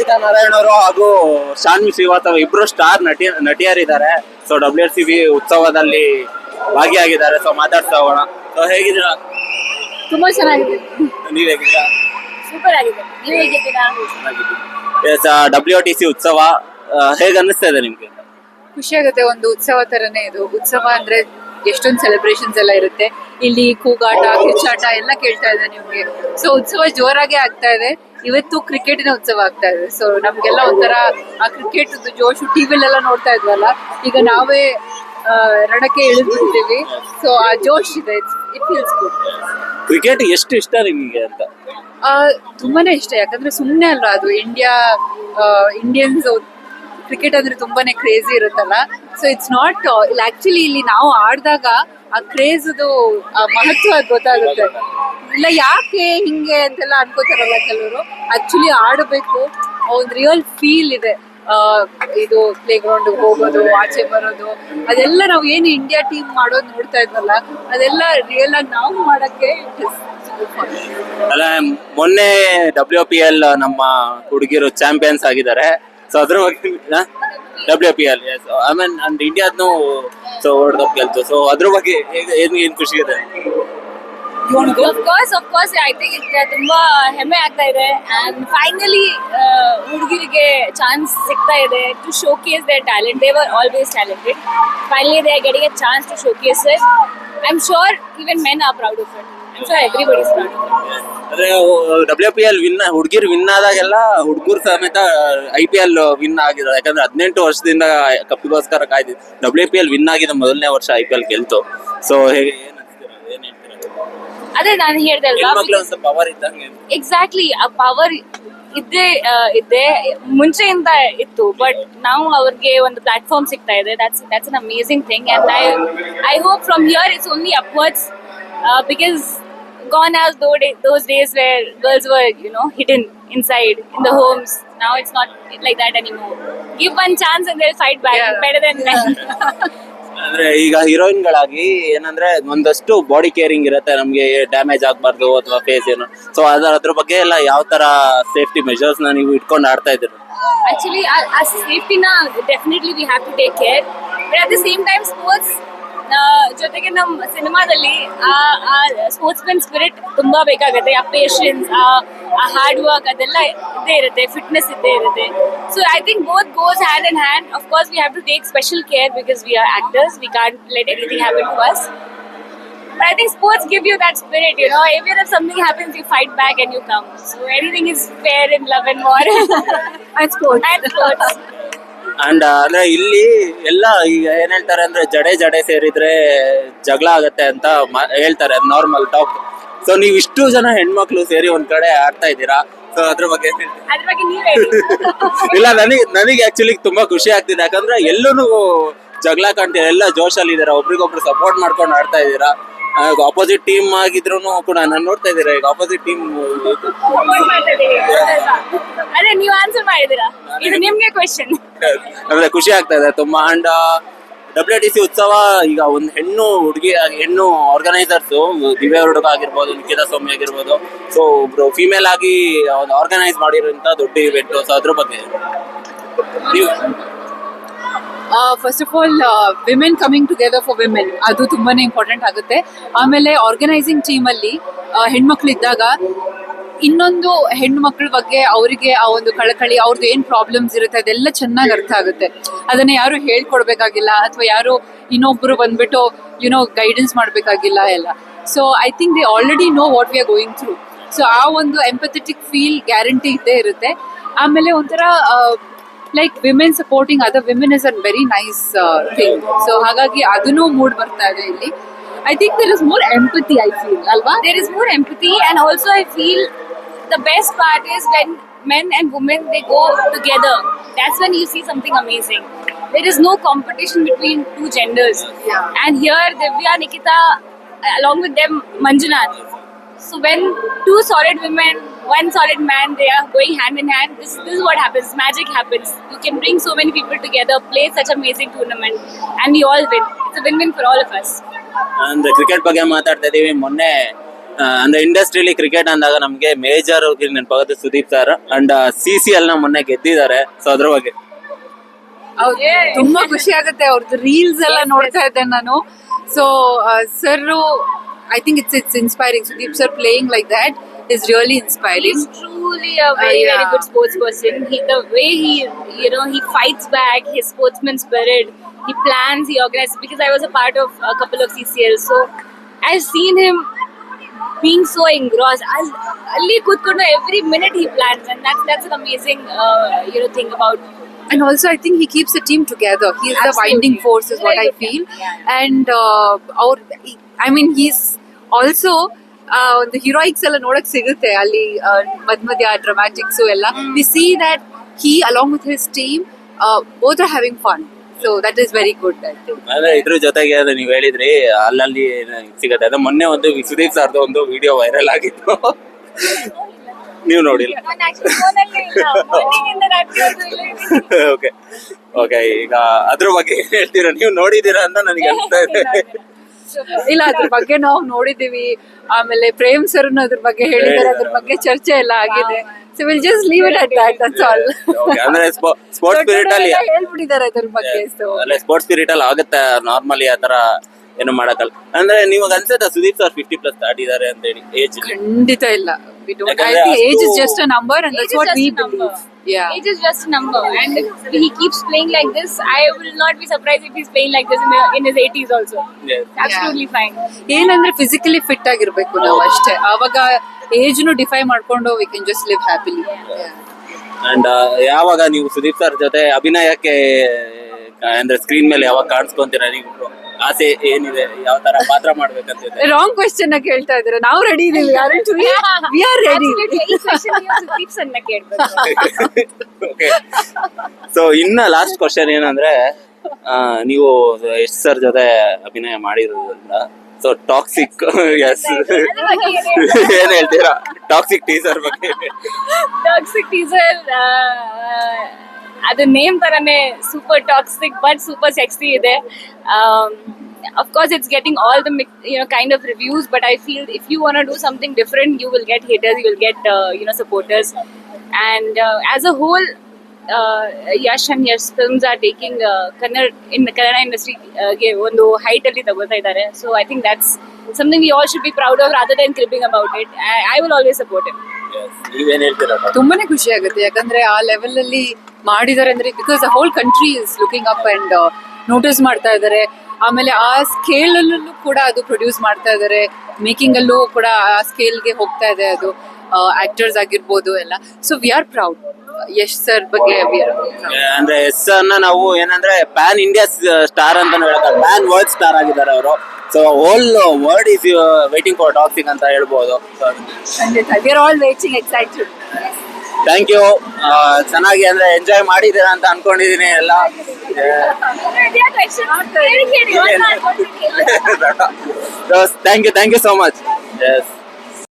ನಮಿತಾ ನಾರಾಯಣ್ ಅವರು ಹಾಗೂ ಶಾನ್ವಿ ಶ್ರೀವಾಸ್ತವ ಇಬ್ರು ಸ್ಟಾರ್ ನಟಿಯರಿದ್ದಾರೆ. ಸೊ WRCB ಉತ್ಸವದಲ್ಲಿ ಭಾಗಿಯಾಗಿದ್ದಾರೆ. ಸೊ ಮಾತಾಡ್ತಾ ಹೋಗೋಣ. ಸೊ ಹೇಗಿದ್ದೀರಾ? ತುಂಬಾ ಚೆನ್ನಾಗಿದೆ. ನೀವ್ ಹೇಗಿದ್ದೀರಾ? ಸೂಪರ್ ಆಗಿದೆ. ನೀವು ಹೇಗಿದ್ದೀರಾ? WTC ಉತ್ಸವ ಹೇಗೆ ಅನ್ನಿಸ್ತಾ ಇದೆ ನಿಮ್ಗೆ? ಖುಷಿ ಆಗುತ್ತೆ. ಒಂದು ಉತ್ಸವ ತರನೇ ಇದು. ಉತ್ಸವ ಅಂದ್ರೆ ಎಷ್ಟೊಂದು ಸೆಲೆಬ್ರೇಷನ್ಸ್ ಎಲ್ಲ ಇರುತ್ತೆ. ಇಲ್ಲಿ ಕೂಗಾಟ, ಕಿಚ್ಚಾಟ ಎಲ್ಲ ಕೇಳ್ತಾ ಇದೆ ನಿಮ್ಗೆ. ಸೊ ಉತ್ಸವ ಜೋರಾಗಿ ಆಗ್ತಾ ಇದೆ. ಇವತ್ತು ಕ್ರಿಕೆಟಿನ ಉತ್ಸವ ಆಗ್ತಾ ಇದೆ. ಸೊ ನಮ್ಗೆಲ್ಲ ಒಂಥರ ಆ ಕ್ರಿಕೆಟ್ ಜೋಶು ಟಿವಿಲೆಲ್ಲ ನೋಡ್ತಾ ಇದ್ವಲ್ಲ, ಈಗ ನಾವೇ ರಣಕ್ಕೆ ಇಳಿದ್ಬಿಡ್ತೀವಿ. ಸೊ ಆ ಜೋಶ್ ಇದೆ. It feels good. ಕ್ರಿಕೆಟ್ ಎಷ್ಟು ಇಷ್ಟ ನಿಮಗೆ ಅಂತ? ತುಂಬಾನೇ ಇಷ್ಟ. ಯಾಕಂದ್ರೆ ಸುಮ್ಮನೆ ಅಲ್ವಾ ಅದು ಇಂಡಿಯನ್ಸ್ ಕ್ರಿಕೆಟ್ ಅಂದ್ರೆ ತುಂಬಾನೇ ಕ್ರೇಜಿ ಇರುತ್ತಲ್ಲ. ಸೊ ಇಟ್ಸ್ ನಾಟ್ ಆಕ್ಚುಲಿ ಇಲ್ಲಿ ನಾವು ಆಡಿದಾಗ ಆ ಕ್ರೇಜ್ ಮಹತ್ವ ಗೊತ್ತಾಗುತ್ತೆ. ಇಲ್ಲ ಯಾಕೆ ಹಿಂಗೆ ಅಂತೆಲ್ಲ ಅನ್ಕೋತಾರಲ್ಲ ಕೆಲವರು. ಆಕ್ಚುಲಿ ಆಡಬೇಕು, ಒಂದು ರಿಯಲ್ ಫೀಲ್ ಇದೆ. ಇದು ಪ್ಲೇ ಗ್ರೌಂಡ್ ಹೋಗೋದು, ಆಚೆ ಬರೋದು, ಅದೆಲ್ಲ ನಾವು ಏನು ಇಂಡಿಯಾ ಟೀಮ್ ಮಾಡೋದು ನೋಡ್ತಾ ಇದ್ವಲ್ಲ, ಅದೆಲ್ಲ ರಿಯಲ್ ಆಗಿ ನಾವು ಮಾಡಕ್ಕೆ ಅಲ್ಲ. ಮೊನ್ನೆ WPL ನಮ್ಮ ಹುಡುಗಿರು ಚಾಂಪಿಯನ್ಸ್ ಆಗಿದ್ದಾರೆ. ಸೊ ಅದ್ರ ಬಗ್ಗೆ WPL ಐ ಮೀನ್ ಅಂಡ್ ಇಂಡಿಯಾದ್ನು ಸೊ ವರ್ಲ್ಡ್ ಕಪ್ ಗೆಲ್ತು. ಸೊ ಅದ್ರ ಬಗ್ಗೆ ಏನ್ ಖುಷಿ ಇದೆ? ಆಫ್ ಕೋರ್ಸ್ ಐ ಥಿಂಕ್ ತುಂಬಾ ಹೆಮ್ಮೆ ಆಗ್ತಾ ಇದೆ. ಅಂಡ್ ಫೈನಲಿ ಹುಡುಗಿರಿಗೆ ಚಾನ್ಸ್ ಸಿಗ್ತಾ ಇದೆ to showcase their talent. They were always talented. Finally they are getting a chance to showcase it. I am sure even men are proud of it. I am sure everybody is proud of it. ಅಂದ್ರೆ WPL ಹುಡುಗಿರು win ಆದಾಗೆಲ್ಲ ಹುಡುಗರು ಸಮೇತ IPL win ಆಗಿದ್ದಾರೆ. ಯಾಕಂದ್ರೆ 18 ವರ್ಷದಿಂದ ಕಪ್ಪಿಗೋಸ್ಕರ ಕಾಯ್ದಿದ್ದು. WPL win ಆಗಿದ ಮೊದಲನೇ ವರ್ಷ IPL ಗೆಲ್ತು. ಸೊ ಹೇಗೆ ಏನ್ ಹೇಳ್ತೀರಾ? ಅದೇ ನಾನು ಹೇಳ್ದೆ ಅಲ್ವಾ, ಪವರ್ ಇದ್ದಂಗೆ. ಎಕ್ಸಾಕ್ಟ್ಲಿ ಆ ಪವರ್ ಇದ್ದೇ ಮುಂಚೆಯಿಂದ ಇತ್ತು. ಬಟ್ ನಾವು ಅವ್ರಿಗೆ ಒಂದು ಪ್ಲಾಟ್ಫಾರ್ಮ್ ಸಿಗ್ತಾ ಇದೆ. that's an amazing thing. And I hope from here it's only upwards, because gone as those days where girls were hidden inside in the homes. Now it's not like that anymore. Give one chance and they'll fight back. Better than men. ಅಂದ್ರೆ ಈಗ ಹೀರೋಯಿನ್ಗಳಾಗಿ ಏನಂದ್ರೆ ಒಂದಷ್ಟು body caring ಇರುತ್ತೆ. ನಮ್ಗೆ damage ಆಗ್ಬಾರ್ದು ಅಥವಾ face ಏನು. So ಅದ್ರ ಬಗ್ಗೆ ಎಲ್ಲ ಯಾವ ತರ ಸೇಫ್ಟಿ ಮೆಜರ್ಸ್ ನ ನೀವು ಇಟ್ಕೊಂಡು ಆಡ್ತಾ ಇದ್ದೀರಾ? Actually our safety na definitely we have to take care, but at the same time sports ಜೊತೆಗೆ ನಮ್ಮ ಸಿನಿಮಾದಲ್ಲಿ ಆ ಸ್ಪೋರ್ಟ್ಸ್ಮನ್ ಸ್ಪಿರಿಟ್ ತುಂಬಾ ಬೇಕಾಗುತ್ತೆ. ಆ ಪೇಷನ್ಸ್, ಆ ಹಾರ್ಡ್ ವರ್ಕ್ ಅದೆಲ್ಲ ಇದ್ದೇ ಇರುತ್ತೆ. ಫಿಟ್ನೆಸ್ ಇದ್ದೇ ಇರುತ್ತೆ. So I think both goes hand in hand. Of course we have to take special care because we are actors. We can't let anything happen to us. But I think sports give you that spirit, even if something happens, you fight back and you come. So anything is fair in love and war. And sports. And ಅಂದ್ರೆ ಇಲ್ಲಿ ಎಲ್ಲ ಈಗ ಏನ್ ಹೇಳ್ತಾರೆ ಅಂದ್ರೆ ಜಡೆ ಸೇರಿದ್ರೆ ಜಗಳ ಆಗತ್ತೆ ಅಂತ ಹೇಳ್ತಾರೆ, ನಾರ್ಮಲ್ ಟಾಕ್. ಸೊ ನೀವ್ ಇಷ್ಟು ಜನ ಹೆಣ್ಮಕ್ಳು ಸೇರಿ ಒಂದ್ ಕಡೆ ಆಡ್ತಾ ಇದ್ದೀರಾ. ಸೊ ಅದ್ರ ಬಗ್ಗೆ ಇಲ್ಲ, ನನಗೆ ಆಕ್ಚುಲಿ ತುಂಬಾ ಖುಷಿ ಆಗ್ತಿದೆ. ಯಾಕಂದ್ರೆ ಎಲ್ಲೂ ಜಗಳ ಕಾಣ್ತೀರ, ಎಲ್ಲ ಜೋಶಲ್ಲಿ ಇದಾರೆ, ಒಬ್ರಿಗೊಬ್ರು ಸಪೋರ್ಟ್ ಮಾಡ್ಕೊಂಡು ಆಡ್ತಾ ಇದ್ದೀರಾ. ಆಪೋಸಿಟ್ ಟೀಮ್ ಆಗಿದ್ರು ಕೂಡ ನಾನು ನೋಡ್ತಾ ಇದ್ದೀರಾ. ಈಗ ಆಪೋಸಿಟ್ ಟೀಮ್ ಅದೇ ನೀವು ಆನ್ಸರ್ ಮಾಡಿದ್ದೀರಾ. ಇದು ನಿಮ್ಗೆ ಕ್ವೆಶ್ಚನ್. ಅಂದ್ರೆ ಖುಷಿ ಆಗ್ತಾ ಇದೆ ತುಂಬಾ. ಅಂಡ್ WTC ಉತ್ಸವ ಈಗ ಒಂದು ಹೆಣ್ಣು ಆರ್ಗನೈಸರ್ಸ್ ದಿವ್ಯಾ ಹುಡುಗ ಆಗಿರ್ಬೋದು, ನಿಖಿತಾ ಸೌಮ್ಯ ಆಗಿರ್ಬೋದು. ಸೊ ಒಬ್ರು ಫಿಮೇಲ್ ಆಗಿ ಆರ್ಗನೈಸ್ ಮಾಡಿರೋಂಥ ದೊಡ್ಡ ಇವೆಂಟ್. ಸೊ ಅದ್ರ ಬಗ್ಗೆ ನೀವು first of all women coming together for women ಅದು ತುಂಬಾನೇ ಇಂಪಾರ್ಟೆಂಟ್ ಆಗುತ್ತೆ. ಆಮೇಲೆ ಆರ್ಗನೈಸಿಂಗ್ ಟೀಮಲ್ಲಿ ಹೆಣ್ಮಕ್ಳು ಇದ್ದಾಗ ಇನ್ನೊಂದು ಹೆಣ್ಣು ಮಕ್ಕಳ ಬಗ್ಗೆ ಅವರಿಗೆ ಆ ಒಂದು ಕಳಕಳಿ, ಅವ್ರದ್ದು ಏನು ಪ್ರಾಬ್ಲಮ್ಸ್ ಇರುತ್ತೆ ಅದೆಲ್ಲ ಚೆನ್ನಾಗಿ ಅರ್ಥ ಆಗುತ್ತೆ. ಅದನ್ನ ಯಾರು ಹೇಳ್ಕೊಡ್ಬೇಕಾಗಿಲ್ಲ ಅಥವಾ ಯಾರು ಇನ್ನೊಬ್ರು ಬಂದ್ಬಿಟ್ಟು ಗೈಡೆನ್ಸ್ ಮಾಡಬೇಕಾಗಿಲ್ಲ ಎಲ್ಲ. So I think they already know what we are going through. So ಆ ಒಂದು ಎಂಪಥೆಟಿಕ್ ಫೀಲ್ ಗ್ಯಾರಂಟಿ ಇದ್ದೇ ಇರುತ್ತೆ. ಆಮೇಲೆ ಒಂಥರ like women supporting other women is a very nice thing. So ಹಾಗಾಗಿ ಅದನ್ನು ಮೂಡ್ ಬರ್ತಾ ಇದೆ ಇಲ್ಲಿ. I think there is more empathy, I feel, alva? There is more empathy, and also I feel the best part is when men and women, they go together. That's when you see something amazing. There is no competition between two genders. Yeah. And here, Divya, Nikita, along with them, Manjunath. So when two solid women, one solid man, they are going hand in hand, this is what happens. Magic happens. You can bring so many people together, play such amazing tournament, and we all win. It's a win-win for all of us. ಅಂದ್ರೆ cricket ಬಗ್ಗೆ ಮಾತಾಡ್ತಾ ಇದೀವಿ. ಮೊನ್ನೆ ಅಂದ್ರೆ ಇಂಡಸ್ಟ್ರಿಯಲ್ಲಿ cricket ಅಂದಾಗ ನಮ್ಗೆ major ನೆನಪಾಗುತ್ತೆ ಸುದೀಪ್ ಸರ್ ಅಂಡ್ CCL ನ ಮೊನ್ನೆ ಗೆದ್ದಿದ್ದಾರೆ. ಸೊ ಅದ್ರ ಬಗ್ಗೆ ತುಂಬಾ ಖುಷಿ ಆಗುತ್ತೆ ಅವ್ರದ್ದು ರೀಲ್ಸ್ ಎಲ್ಲ ನೋಡ್ತಾ ಇದ್ದೆ ನಾನು. So sir I think it's inspiring. Sudeep sir playing like that is really inspiring. He's truly a very Yeah. very good sports person. The way he he fights back, his sportsman spirit, he plans, he organizes. Because I was a part of a couple of CCL, so I've seen him being so engrossed. Ali kutkondo every minute he plans, and that's an amazing thing about. And also I think he keeps the team together. He is the Absolutely. winding force is what Very I good, feel. yeah. And he's also ಒಂದು heroics ಎಲ್ಲ ನೋಡಕ್ ಸಿಗುತ್ತೆ ಅಲ್ಲಿ ಮಧ್ಯ dramatics ಎಲ್ಲ. We see that he along with his team both are having fun, so that is very good I think. ಅಂದ್ರೆ ಇದ್ರ ಜೊತೆಗೆ ಅದು ನೀವ್ ಹೇಳಿದ್ರಿ ಅಲ್ಲಲ್ಲಿ ಸಿಗತ್ತೆ. ಅದು ಮೊನ್ನೆ ಒಂದು ಸುದೀಪ್ ಸರ್ದು ಒಂದು ವಿಡಿಯೋ ವೈರಲ್ ಆಗಿತ್ತು. ನೀವು ನೋಡಿಲ್ಲ? ನಾನು actually phone ಅಲ್ಲಿ ಇಲ್ಲ. Morning ಇಂದ ರಾತ್ರಿವರೆಗೂ ಇಲ್ಲೇ ಇದ್ದೀನಿ. ಓಕೆ ಈಗ ಅದ್ರ ಬಗ್ಗೆ ಏನ್ ಹೇಳ್ತೀರಾ? ನೀವು ನೋಡಿದೀರಾ ಅಂತ ನನಗೆ ಅನ್ಸ್ತಾ ಇದೆ. ಇಲ್ಲ, ಅದ್ರ ಬಗ್ಗೆ ನಾವು ನೋಡಿದೀವಿ. ಆಮೇಲೆ ಪ್ರೇಮ್ ಸರ್ ಅದ್ರ ಬಗ್ಗೆ ಹೇಳಿದ್ದಾರೆ, ಅದ್ರ ಬಗ್ಗೆ ಚರ್ಚೆ ಎಲ್ಲ ಆಗಿದೆ. So will just leave it at that, that's all. Okay, ಅಂದ್ರೆ ಸ್ಪೋರ್ಟ್ಸ್ ಸ್ಪಿರಿಟ್ ಅಲ್ಲಿ ಹೇಳ್ಬಿಟ್ಟಿದ್ದಾರೆ ಅದ್ರ ಬಗ್ಗೆ. ಸೊ ಅಲ್ಲ ಸ್ಪೋರ್ಟ್ಸ್ ಸ್ಪಿರಿಟ್ ಅಲ್ಲಿ ಆಗುತ್ತೆ ನಾರ್ಮಲಿ ಆ ತರ ಏನು ಮಾಡಕ್ಕಲ್ಲ. ಅಂದ್ರೆ ನಿಮಗೆ ಅನ್ಸುತ್ತಾ ಸುದೀಪ್ ಸರ್ 50+ ದಾಟಿದ್ದಾರೆ ಅಂತ ಹೇಳಿ ಏಜ್? ಖಂಡಿತ ಇಲ್ಲ. We don't. I ಯಾಕಂದ್ರೆ think age is ಅಷ್ಟು- just a number, and that's Age is what just we a number. believe. Yeah. Age is just a number, and if he keeps playing like this, I will not be surprised if he's playing like this in his 80s also. Yes. Absolutely fine. ಏನಂದ್ರೆ physically fit ಆಗಿರ್ಬೇಕು ನಾವು ಅಷ್ಟೇ. ಅವಾಗ age ನು defy ಮಾಡ್ಕೊಂಡು we can just live happily. And ಯಾವಾಗ ನೀವು Sudeep sir ಜೊತೆ ಅಭಿನಯಕ್ಕೆ ಅಂದ್ರೆ ಸ್ಕ್ರೀನ್ ಮೇಲೆ ಯಾವಾಗ ಕಾಣಿಸ್ಕೊಂತೀರಾ? ನೀವು ಆಸೆ ಏನಿದೆ? ಯಾವ ತರ ಪಾತ್ರ ಮಾಡ್ಬೇಕಂತಿದೆ? ರಾಂಗ್ ಕ್ವೆಶ್ಚನ್ ಕೇಳ್ತಾ ಇದ್ರೆ ನಾವು ರೆಡಿ ಇದೀವಿ. We are ready. Absolutely. ಈ question ನೀವು ಸುದೀಪ್ ಸರ್ನ ಕೇಳ್ಬೇಕು. ಓಕೆ, ಸೊ ಇನ್ನ ಲಾಸ್ಟ್ ಕ್ವಶನ್ ಏನಂದ್ರೆ ನೀವು ಯಶ್ ಸರ್ ಜೊತೆ ಅಭಿನಯ ಮಾಡಿರೋದ್ರಿಂದ ಸೊ ಟಾಕ್ಸಿಕ್ ಎಸ್ ಅದ್ರ ಬಗ್ಗೆ ಏನ್ ಹೇಳ್ತೀರಾ? ಏನ್ ಹೇಳ್ತೀರಾ? ಟಾಕ್ಸಿಕ್ ಟೀಸರ್ ಬಗ್ಗೆ ಏನ್ ಹೇಳ್ತೀರಾ? ಟಾಕ್ಸಿಕ್ ಟೀಸರ್ ಅದು ನೇಮ್ ತರನೇ super toxic but super sexy ಇದೆ. Of course it's getting all the kind of reviews, but I feel if you want to do something different, you will get haters, you will get supporters, and as a whole Yash and Yash films are taking Kannada industry ಗೆ ಒಂದು height ಅಲ್ಲಿ ತಗೋತಾ ಇದ್ದಾರೆ. So I think that's something we all should be proud of rather than cribbing about it. I will always support him. ನೀವೇನ್ ಹೇಳ್ತೀರಾ? ತುಂಬಾನೇ ಖುಷಿ ಆಗುತ್ತೆ, ಯಾಕಂದ್ರೆ ಆ ಲೆವೆಲ್ ಅಲ್ಲಿ ಮಾಡಿದ್ದಾರೆ ಅಂದ್ರೆ because the whole country is looking up and notice ಮಾಡ್ತಾ ಇದ್ದಾರೆ. ಆಮೇಲೆ ಆ ಸ್ಕೇಲ್ ಅಲ್ಲೂ ಕೂಡ ಅದು ಪ್ರೊಡ್ಯೂಸ್ ಮಾಡ್ತಾ ಇದ್ದಾರೆ. ಮೇಕಿಂಗ್ ಅಲ್ಲೂ ಕೂಡ ಆ ಸ್ಕೇಲ್ಗೆ ಹೋಗ್ತಾ ಇದೆ ಅದು. ಆಕ್ಟರ್ಸ್ ಆಗಿರ್ಬೋದು ಎಲ್ಲ. So we are proud. Yash sir ಬಗ್ಗೆ ವಿ ಆರ್ ಪ್ರೌಡ್. ಅಂದ್ರೆ ಎಸ್ ಅನ್ನ ನಾವು ಏನಂದ್ರೆ ಪ್ಯಾನ್ ಇಂಡಿಯಾ ಸ್ಟಾರ್ ಅಂತ ಹೇಳಕ್, ಪ್ಯಾನ್ ವರ್ಲ್ಡ್ ಸ್ಟಾರ್ ಆಗಿದ್ದಾರೆ ಅವರು. So whole world is waiting for Toxic ಅಂತ ಹೇಳ್ಬೋದು. We are all waiting excited. Thank you. ಚೆನ್ನಾಗಿ ಅಂದ್ರೆ ಎಂಜಾಯ್ ಮಾಡಿದ್ದೀರಾ ಅಂತ ಅನ್ಕೊಂಡಿದೀನಿ ಎಲ್ಲ. Thank you so much. S